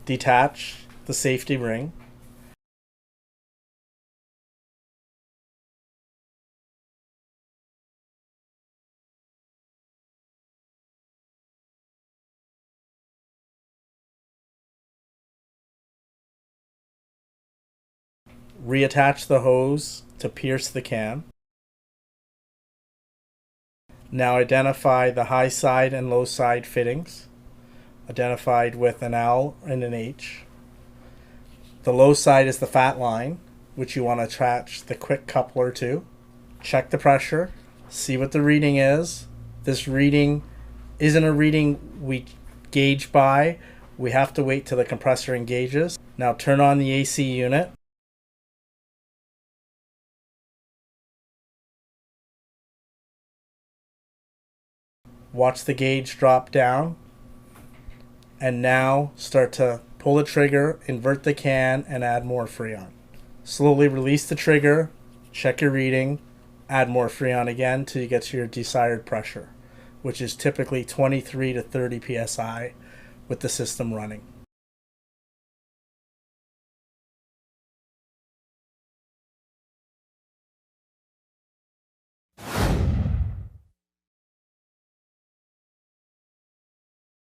Detach the safety ring. Reattach the hose to pierce the can. Now identify the high side and low side fittings, identified with an L and an H. The low side is the fat line, which you want to attach the quick coupler to. Check the pressure, see what the reading is. This reading isn't a reading we gauge by. We have to wait till the compressor engages. Now turn on the AC unit. Watch the gauge drop down, and now start to pull the trigger, invert the can, and add more Freon. Slowly release the trigger, check your reading, add more Freon again till you get to your desired pressure, which is typically 23 to 30 psi with the system running.